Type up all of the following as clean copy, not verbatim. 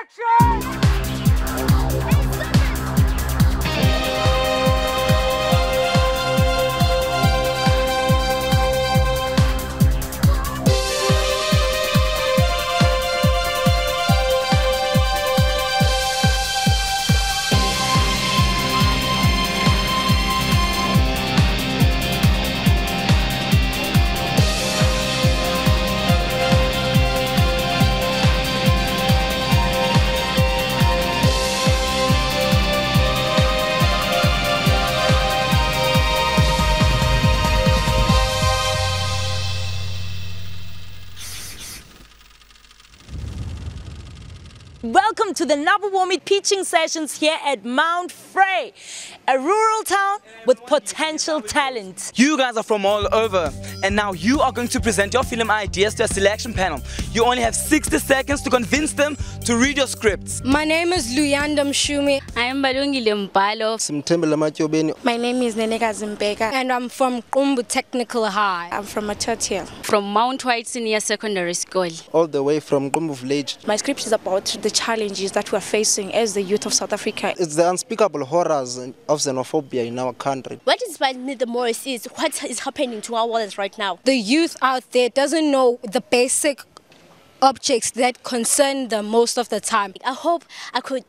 Action! Welcome to the Nab'Ubomi teaching sessions here at Mount Frey, a rural town with potential talent. You guys are from all over, and now you are going to present your film ideas to a selection panel. You only have 60 seconds to convince them to read your scripts. My name is Luyanda Mshumi. I am Balungile Mpalo. My name is Nongeke Senior, And I'm from Qumbu Technical High. I'm from Ep3. From Mount Senior Secondary School. All the way from Qumbu village. My script is about the challenges that we are facing as the youth of South Africa. It's the unspeakable horrors of xenophobia in our country. What inspires me the most is what is happening to our world right now. The youth out there doesn't know the basic objects that concern them most of the time. I hope I could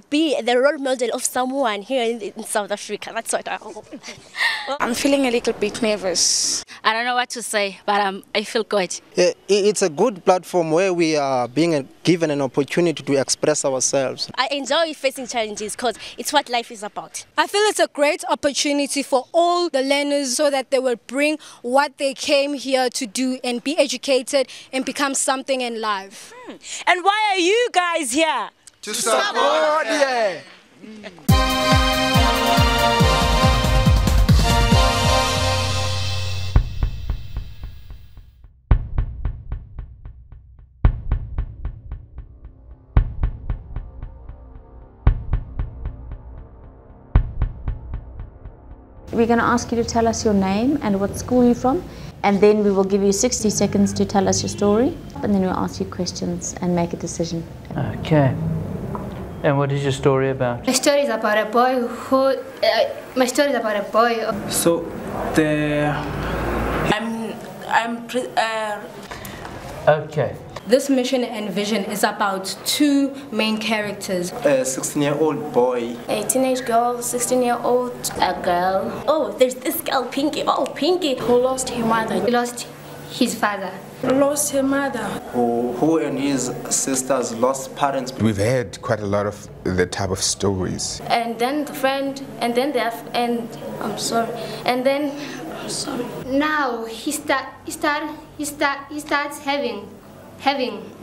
be the role model of someone here in South Africa. That's what I hope. I'm feeling a little bit nervous. I don't know what to say, but I feel good. It's a good platform where we are being given an opportunity to express ourselves. I enjoy facing challenges because it's what life is about. I feel it's a great opportunity for all the learners so that they will bring what they came here to do and be educated and become something in life. And why are you guys here? To support, yeah. We're going to ask you to tell us your name and what school you're from, and then we will give you 60 seconds to tell us your story, and then we'll ask you questions and make a decision. Okay. And what is your story about? My story is about a boy who. So, Okay. This mission and vision is about two main characters. A 16-year-old boy. A teenage girl, 16-year-old, a girl. Oh, there's this girl, Pinky. Oh, Pinky, who lost her mother. He lost his father. Lost her mother. Who and his sisters lost parents. We've heard quite a lot of the type of stories. And then the friend, and then I'm sorry. Now he starts having.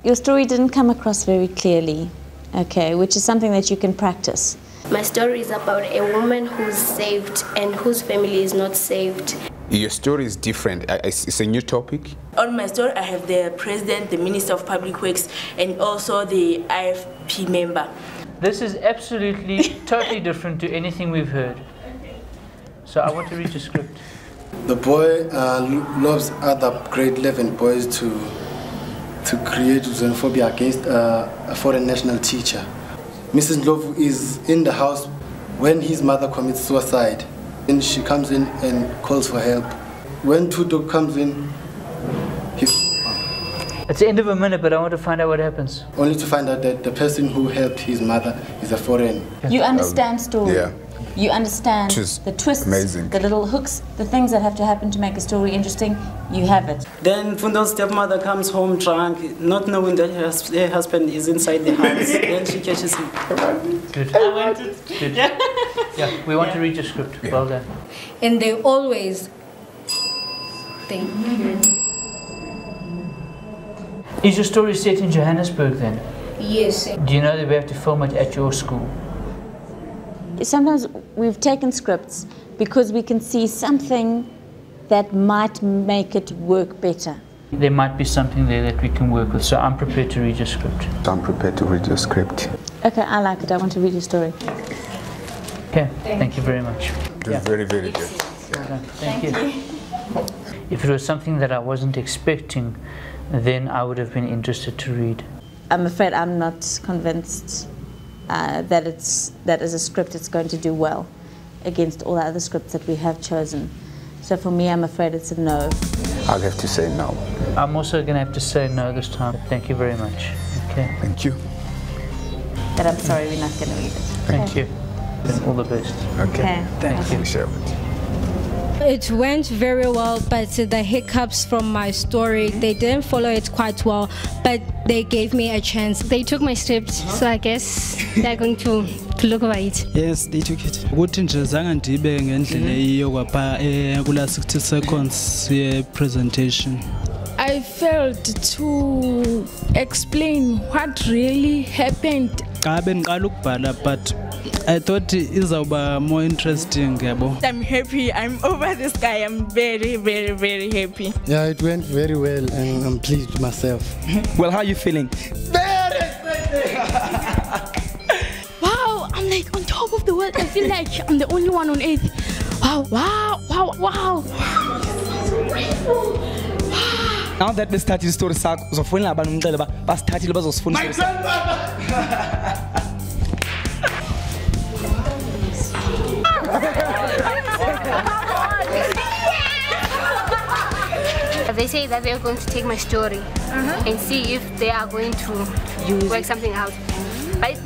Your story didn't come across very clearly, okay, which is something that you can practice. My story is about a woman who's saved and whose family is not saved. Your story is different. It's a new topic. On my story, I have the president, the minister of public works, and also the IFP member. This is absolutely, totally different to anything we've heard. So I want to read your script. The boy loves other grade 11 boys to create xenophobia against a foreign national teacher. Mrs. Ndlovu is in the house when his mother commits suicide. And she comes in and calls for help. When Tuto comes in, It's the end of a minute, but I want to find out what happens. Only to find out that the person who helped his mother is a foreign. You understand story. Yeah. You understand the twists, amazing. The little hooks, the things that have to happen to make a story interesting. You have it. Then Fundo's stepmother comes home drunk, not knowing that her husband is inside the house. Then she catches him. Good. I want it. Good. Yeah, we want to read your script. Yeah. Well done. And they always think. Is your story set in Johannesburg then? Yes. Do you know that we have to film it at your school? Sometimes we've taken scripts because we can see something that might make it work better. There might be something there that we can work with, so I'm prepared to read your script. I'm prepared to read your script. Okay, I like it. I want to read your story. Okay, thank you very much. It was very, very good. Yeah. Thank you. If it was something that I wasn't expecting, then I would have been interested to read. I'm afraid I'm not convinced that as a script it's going to do well against all the other scripts that we have chosen. So for me, I'm afraid it's a no. I'll have to say no. I'm also going to have to say no this time. Thank you very much. Okay. Thank you. But I'm sorry, we're not going to read it. Thank you. And all the best. Okay. Thank you. Appreciate it. It went very well, but the hiccups from my story, they didn't follow it quite well, but they gave me a chance. They took my script, so I guess they're going to look over it. Yes, they took it. Ukuthi nje zange ndibe ngendlela eyiyo kwapha kula 60 seconds presentation. I failed to explain what really happened. Xa bendiqala ukubhala, but I thought izawuba more interesting, yabo. I'm happy. I'm over this guy. I'm very, very, very happy. Yeah, it went very well and I'm pleased with myself. Well, how are you feeling? Very excited! Wow, I'm like on top of the world. I feel like I'm the only one on earth. Wow, wow, wow, wow. Now that we started the story, uzofuna abantu umcela basithathile bazosifunda story. They say that they're going to take my story and see if they are going to work something out. But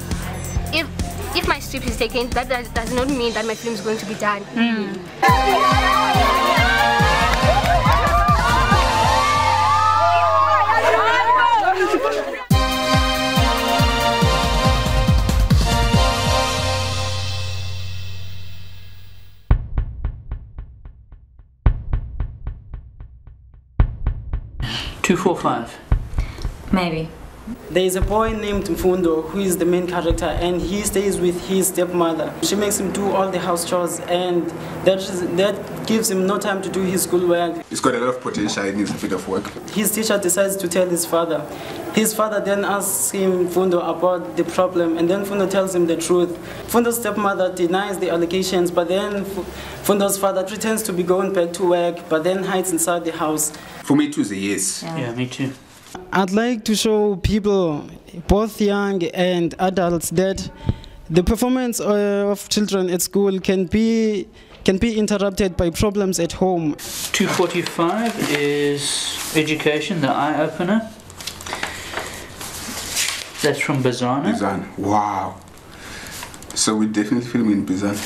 if my script is taken, that does not mean that my film is going to be done. 245. Maybe. There is a boy named Mfundo who is the main character, and he stays with his stepmother. She makes him do all the house chores, and that gives him no time to do his schoolwork. He's got a lot of potential, he needs a bit of work. His teacher decides to tell his father. His father then asks him, Mfundo, about the problem, and then Mfundo tells him the truth. Mfundo's stepmother denies the allegations, but then Mfundo's father pretends to be going back to work, but then hides inside the house. For me too, is a yes. Yeah, me too. I'd like to show people, both young and adults, that the performance of children at school can be interrupted by problems at home. 245 is Education, the eye-opener. That's from Bizana. Bizana, wow. So we definitely film in Bizana.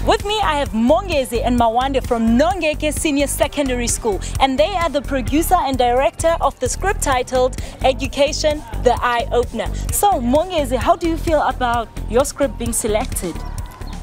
With me, I have Mongeke and Mawande from Nongeke Senior Secondary School, and they are the producer and director of the script titled Education, the Eye-Opener. So, Mongeke, how do you feel about your script being selected?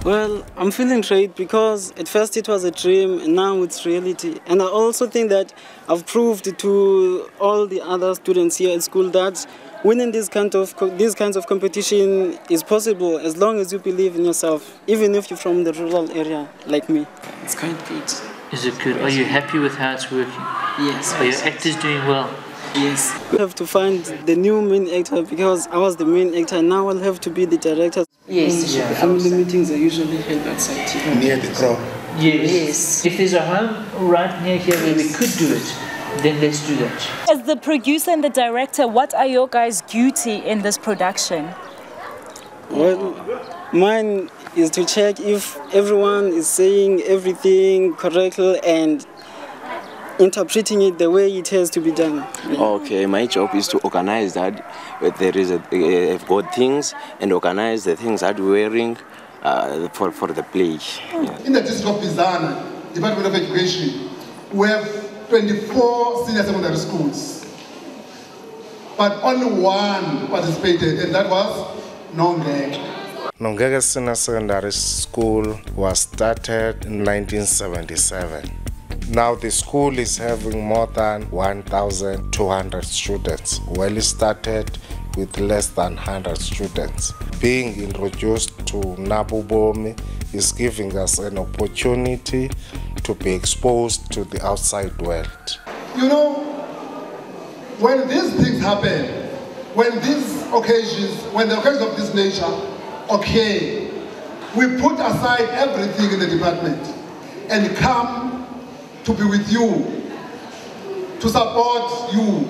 Well, I'm feeling great because at first it was a dream and now it's reality. And I also think that I've proved to all the other students here at school that winning these kinds of competition is possible as long as you believe in yourself, even if you're from the rural area like me. It's quite good. Is it good? Are you happy with how it's working? Yes. Are your actors doing well? Yes. We have to find the new main actor because I was the main actor. Now I'll have to be the director. Yes. Yeah. Family meetings are usually held outside here. Near the crowd. Yes. If there's a home right near here where we could do it, then let's do that. As the producer and the director, what are your guys' duty in this production? Well, mine is to check if everyone is saying everything correctly and interpreting it the way it has to be done. Okay, my job is to organize that. I've got things and organize the things that we're wearing for the play. Yeah. In the district of Bizana, Department of Education, we have 24 senior secondary schools, but only one participated, and that was Nongeke. Nongeke Senior Secondary School was started in 1977. Now the school is having more than 1,200 students. Well, it started with less than 100 students. Being introduced to Nab'Ubomi is giving us an opportunity to be exposed to the outside world. You know, when these things happen, when the occasions of this nature occur, we put aside everything in the department and come to be with you, to support you.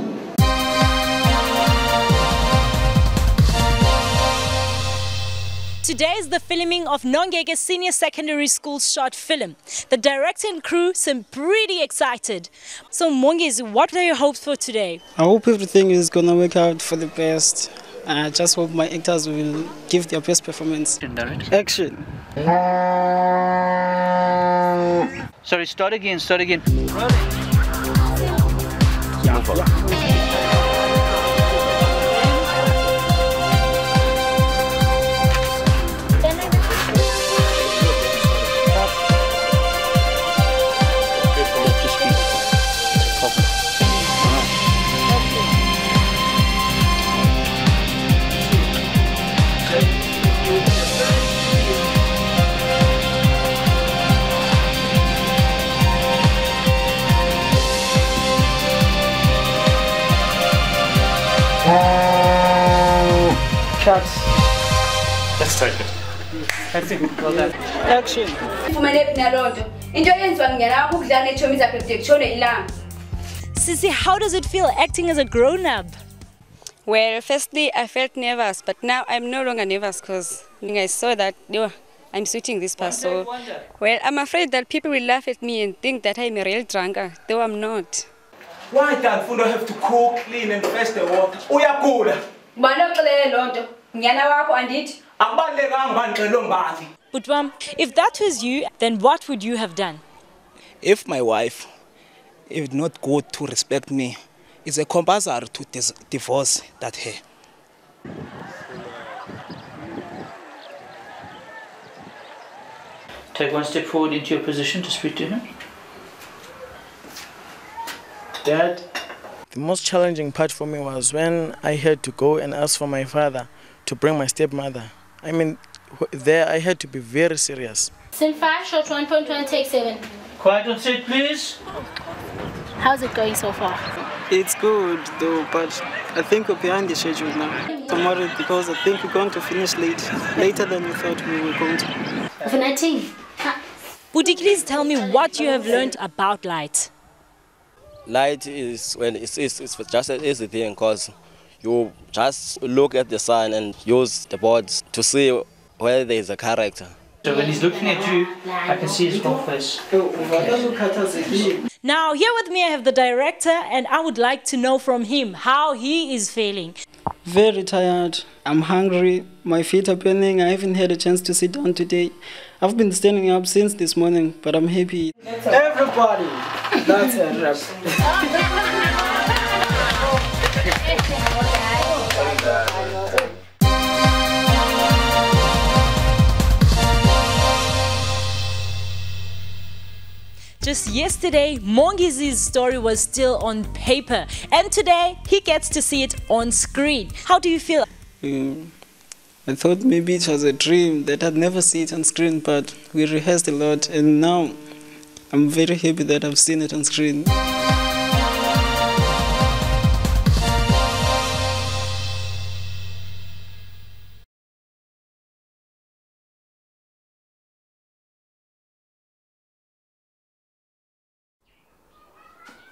Today is the filming of Nongeke Senior Secondary School short film. The director and crew seem pretty excited. So Mongezi, what are your hopes for today? I hope everything is gonna work out for the best. I just hope my actors will give their best performance. Action. Sorry, start again. Let's take it. That's it. Well done. Action. Sissy, how does it feel acting as a grown-up? Well, firstly, I felt nervous, but now I'm no longer nervous because I saw that I'm suiting this part. So, well, I'm afraid that people will laugh at me and think that I'm a real drunker, though I'm not. Why does Fundo have to cook, clean, and fetch the water? But if that was you, then what would you have done? If my wife is not good to respect me, it's a compulsory to divorce that her. Take one step forward into your position to speak to him. Dad? The most challenging part for me was when I had to go and ask for my father to bring my stepmother. I mean, there I had to be very serious. Scene 5, short 1.1, take 7. Quiet on set, please. How's it going so far? It's good though, but I think we're behind the schedule now. I'm worried because I think we're going to finish later than we thought we were going to. Would you please tell me what you have learned about light? Light is, well, it's just an easy thing because you just look at the sun and use the boards to see where there is a character. So when he's looking at you, I can see his whole face. Now here with me I have the director and I would like to know from him how he is feeling. Very tired. I'm hungry. My feet are burning. I haven't had a chance to sit down today. I've been standing up since this morning, but I'm happy. Everybody, that's a wrap. Just yesterday, Mongezi's story was still on paper, and today he gets to see it on screen. How do you feel? I thought maybe it was a dream that I'd never see it on screen, but we rehearsed a lot, and now I'm very happy that I've seen it on screen.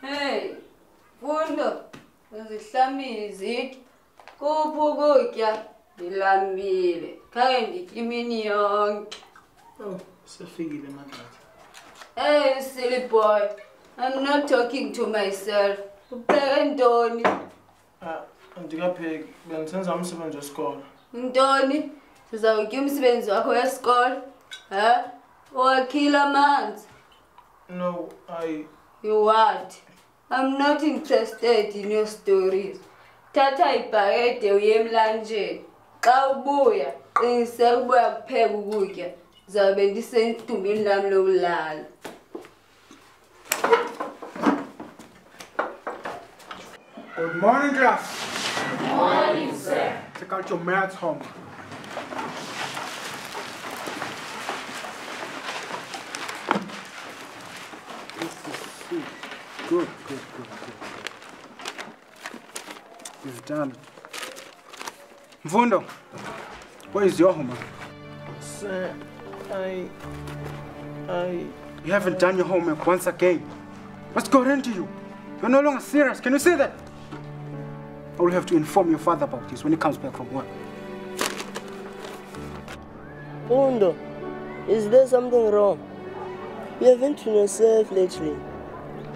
Hey, Fundo, uzihlamizit kupukutya dilambile khaye ndithi imini yonke. Oh, sefikile makathi. Hey, silly boy, I'm not talking to myself. Upheke ntoni? Andikapheki, bengisenza umsebenzi wesikole. Ntoni? Sizawutya umsebenzi wakho wesikole? Wakhila amanzi? No, You what? I'm not interested in your stories. Tata ibhakede uye emlanjeni. Xa ubuya, qiniseka ubuya kupheka ukutya. Zabe ndisendumbini lami lokulala. Good morning, class. Good morning, sir. Take out your maths homework. Good. You've done it. Mfundo, what is your homework? Sir, You haven't done your homework once again. What's got into you? You're no longer serious. Can you see that? I will have to inform your father about this when he comes back from work. Mundo, is there something wrong? You haven't been yourself lately.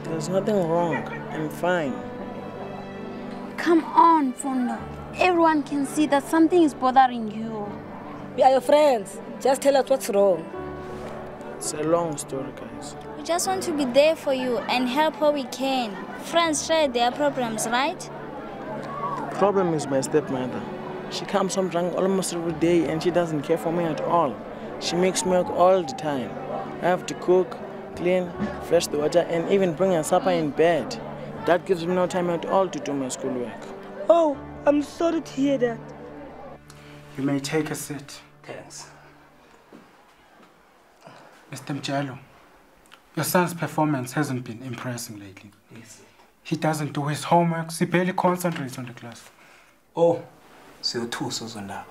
There's nothing wrong. I'm fine. Come on, Fundo. Everyone can see that something is bothering you. We are your friends. Just tell us what's wrong. It's a long story, guys. We just want to be there for you and help how we can. Friends share their problems, right? The problem is my stepmother. She comes home drunk almost every day and she doesn't care for me at all. She makes milk all the time. I have to cook, clean, fetch the water, and even bring her supper in bed. That gives me no time at all to do my schoolwork. Oh, I'm sorry to hear that. You may take a seat. Thanks. Mr. Mjalo, your son's performance hasn't been impressing lately. Yes. He doesn't do his homework. He barely concentrates on the class. Oh, so too, Suzondaba.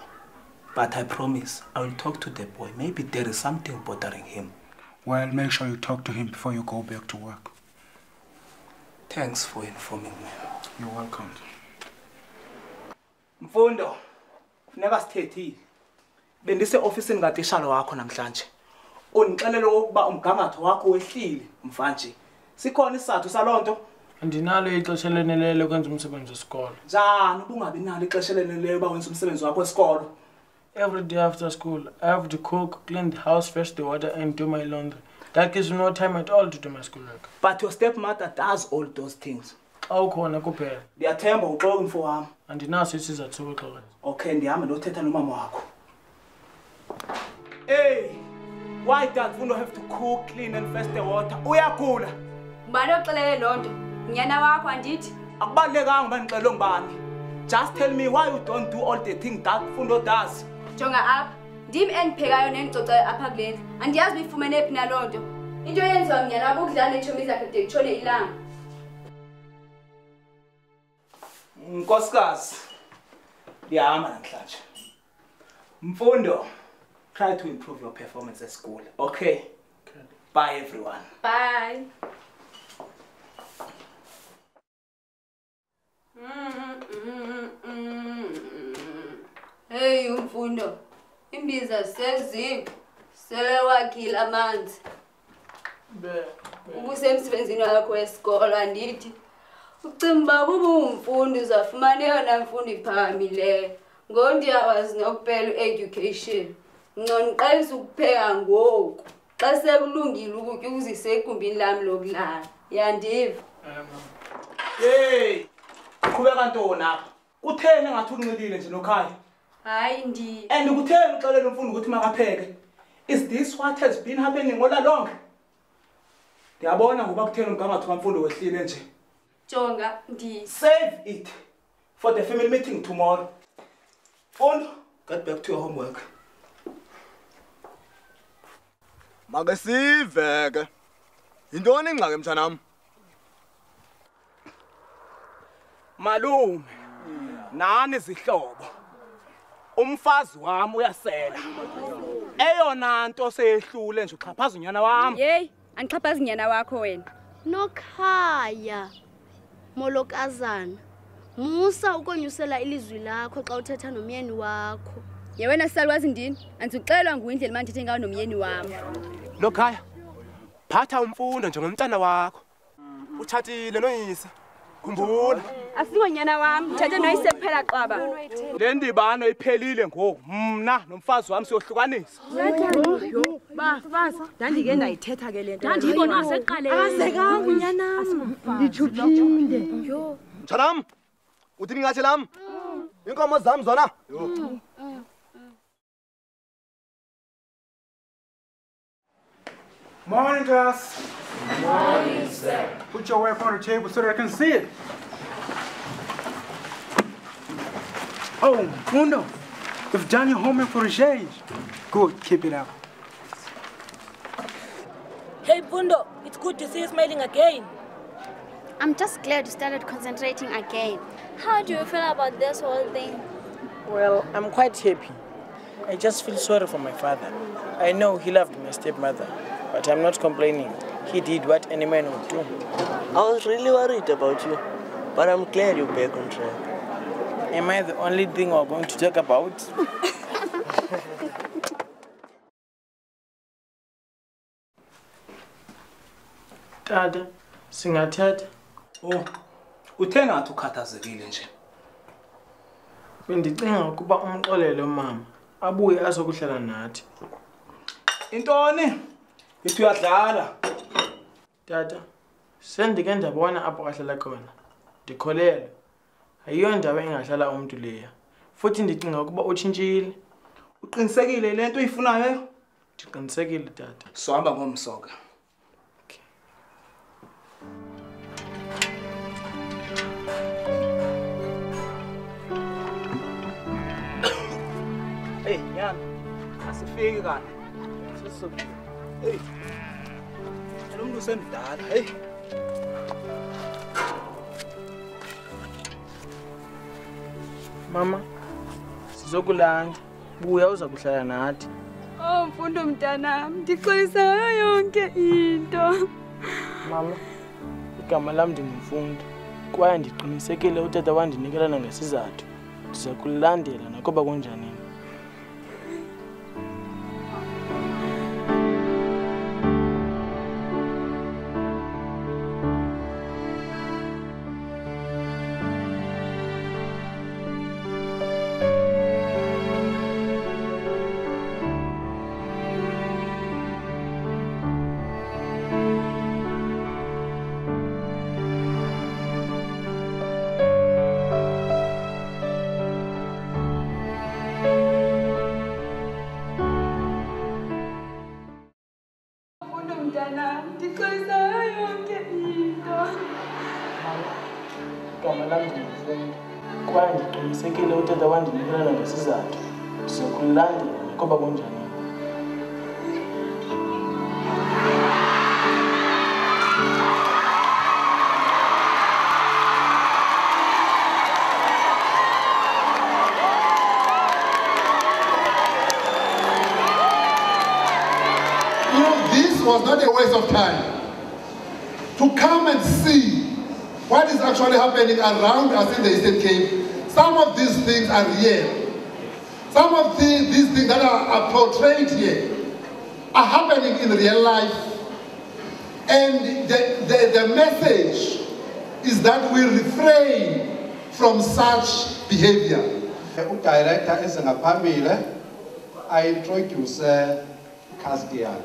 But I promise I will talk to the boy. Maybe there is something bothering him. Well, make sure you talk to him before you go back to work. Thanks for informing me. You're welcome. Mfundo, funeka sithethile. Bendise office ngatishalo wakho namhlanje. Undixelele ukuba umgangatho wakho wehlile mfanje. Sikhona isizathu salonto? Andinalo ixesha lenelele ukwenza umsebenzi wesikolo. Njani ubungabi nalo ixesha leneleyo uba wenza umsebenzi wakho wesikolo? Every day after school, I have to cook, clean the house, fetch the water, and do my laundry. That gives me no time at all to do my schoolwork. But your stepmother does all those things. Awukhona kuphela. Ndiyathemba uxoka mfo wami. Andinaso isizathu sokuxoka. Okay, ndihamba ndothetha nomama wakho. Hey, why does Fundo have to cook, clean, and fetch the water? Uyagula. Ngubani oxelele lonto? Nyana wakho andithi? Akubalekanga uba ndixelwe ngubani. Just tell me why you don't do all the things that Fundo does. Jonga apha, ndim endiphekayo nendicocayo apha kule ndlu. Andiyazi uyifumene phi naloo nto. Into yenziwa mnyana wakho ukudlala neetshomi zakhe de kutshone ilanga. Nkosikazi, ndiyahamba namhlanje. Mfundo, try to improve your performance at school, okay? Bye, everyone. Bye. Hey, Mfundo. Imbiza seziko. Sele wakhila amanzi. Ubusemsebenzini wakho wesikolo andithi. Ucimba kuba umfundi uzafumana yona mfundo iphakamileyo. Ngondiyawazi nokupela education. Ngqonqayisa ukupheka ngoku. Xa sekulungile ukutya uzise egumbini lami lokulala. Yandiva. Hey! Qhubeka ntoni apha? Kutheni engathi unxilile nje nokhaya? Hayi ndi. And kutheni uxelele umfundi ukuthi makapheke? Is this what has been happening all along? Ndiyabona ngoba kutheni umgangatho kamfundo wehlile nje. Jonga ndi. Save it for the family meeting tomorrow. Fundo, get back to your homework. Makasiveke. Yintoni ingxaki mntanami? Malume, nani izihlobo. Umfazi wami uyasela. Eyona nto seyehlule nje uxhaphaza unyana wami. Hey, angixhaphaza unyana wakho wena. Nokhaya. Molokazana. Musa ukonyusela ilizwi lakho xa uthetha nomyeni wakho. Ye wena sisalwazi ndini? Andikuxelwa nguindlela manje ndithe ngawo nomyeni wami. Lokhaya. Phatha umfundo njengomntana wakho. Utshatile noyise. Khumbula. Asingonyana wami, uthathe noyise kuphela qaba. Le ndibano iphelile ngoku. Mna nomfazi wami siyohlukanisa. Bafazi, ndandike ndayithetha ke lento. Ndandiyibona waseqaleni. Akazekanga unyana. Ndichuphinde. Yo. Mntanam, uthini ngathi lam? Inkomo zami zona. Morning, class. Morning, sir. Put your work on the table so that I can see it. Oh, Fundo, you've done your homework for a change. Good, keep it up. Hey, Fundo, it's good to see you smiling again. I'm just glad you started concentrating again. How do you feel about this whole thing? Well, I'm quite happy. I just feel sorry for my father. I know he loved my stepmother, but I'm not complaining. He did what any man would do. I was really worried about you, but I'm glad you're back on track. Am I the only thing we're going to talk about? Dada, singathetha. Oh, uthe ngathi ukhathazekile nje. Bendicinga ukuba umxolele mama abuye azokuhlala nathi. Intoni? Ithi uyadlala. Tata, sendike ndabona apho ahlala khona. Ndikholele. Ayiyo ndawo engahlala umuntu leya. Futhi ndicinga ukuba utshintshile. Uqinisekile lento uyifunayo? Ndiqinisekile tata. Sohamba ngomsoka. Hey, nyana. Asifiki kana. Sesizobona. Hey. Lo muntu usemdala. Hey. Mama, sizokulanda. Buya uza kuhlala nathi. Oh, mfundo mntanami, ndixolisa yonke into. Mama, igama lam ndingumfundo. Kwaye ndiqinisekile utata wandinikela nangesizathu. Ndiza kulandela nakuba kunjani. Igama lam ndingumfundo. Kwaye ndiqinisekile utata wandinikela nangesizathu. Ndiza kulandela nakuba kunjani. This was not a waste of time to come and see what is actually happening around us in the Eastern Cape. Some of these things are real. Some of these things that are portrayed here are happening in real life. And the message is that we refrain from such behavior. Director is I introduce Kasgian.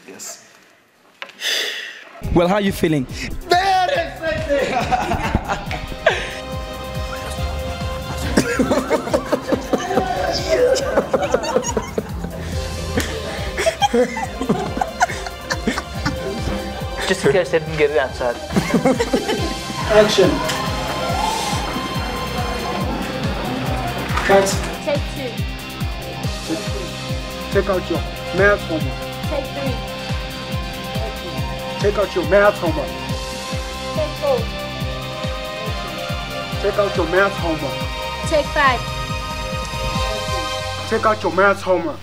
Yes. Well, how are you feeling? Very excited! Just in case I didn't get it answered. Action. Cut. Take 2. Take out your math homework. Take 3. Take out your math homework. Take 4. Take out your math homework. Take 5. Take out your math homework.